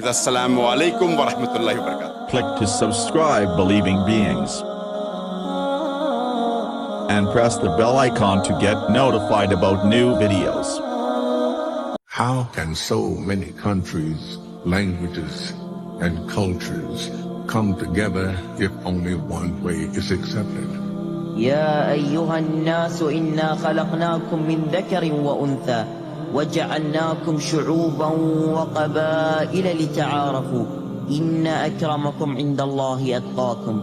Assalamu alaikum wa rahmatullahi wa barakatuh. Click to subscribe Believing Beings and press the bell icon to get notified about new videos. How can so many countries, languages, and cultures come together if only one way is accepted? يا أيها الناس إنا خلقناكم من ذكر وأنثى وجعلناكم شعوبا وقبائل لتعارفوا إن أكرمكم عند الله أتقاكم.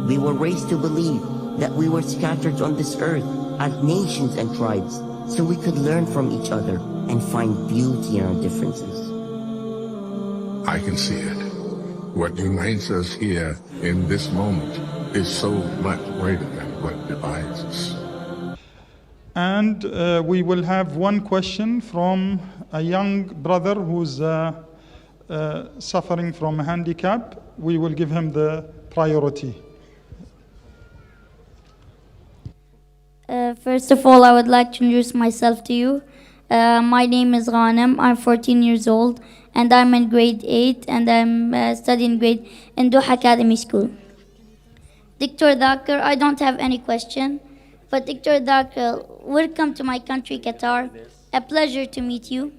We were raised to believe that we were scattered on this earth as nations and tribes so we could learn from each other and find beauty in our differences. I can see it. What unites us here in this moment is so much greater than what divides us. And we will have one question from a young brother who's suffering from a handicap. We will give him the priority. First of all, I would like to introduce myself to you. My name is Ghanim. I'm 14 years old, and I'm in grade 8, and I'm studying grade in Doha Academy School. Dr. Zakir, I don't have any question, but Dr. Zakir, welcome to my country, Qatar. A pleasure to meet you.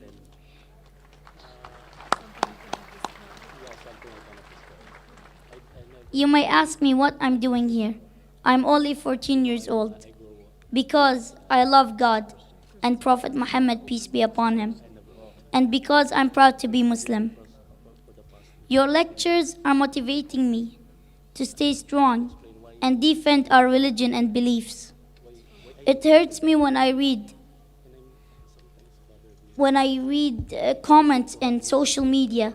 You may ask me what I'm doing here. I'm only 14 years old. Because I love God and Prophet Muhammad, peace be upon him, and because I'm proud to be Muslim. Your lectures are motivating me to stay strong and defend our religion and beliefs. It hurts me when I read comments in social media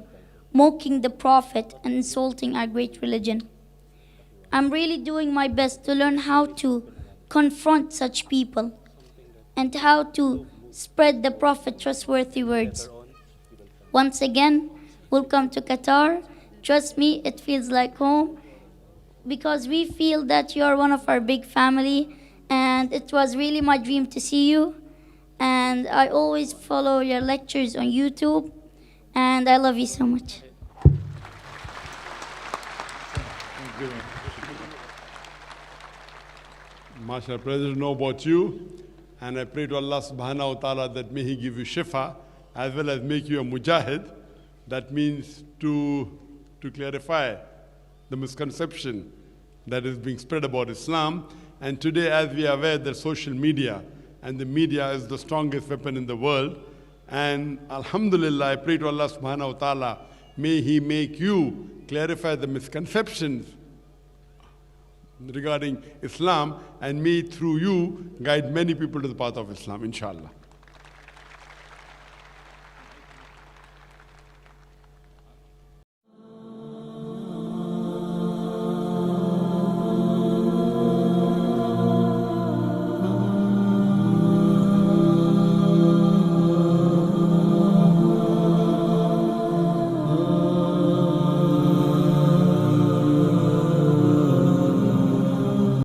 mocking the Prophet and insulting our great religion. I'm really doing my best to learn how to confront such people and how to spread the Prophet trustworthy words. Once again, welcome to Qatar. Trust me, it feels like home because we feel that you are one of our big family, and it was really my dream to see you. And I always follow your lectures on YouTube, and I love you so much. MashaAllah, President, know about you, and I pray to Allah subhanahu wa ta'ala that may He give you shifa as well as make you a mujahid. That means to clarify the misconception that is being spread about Islam. And today, as we are aware, that social media and the media is the strongest weapon in the world. And alhamdulillah, I pray to Allah subhanahu wa ta'ala, may He make you clarify the misconceptions regarding Islam, and may through you guide many people to the path of Islam, inshallah.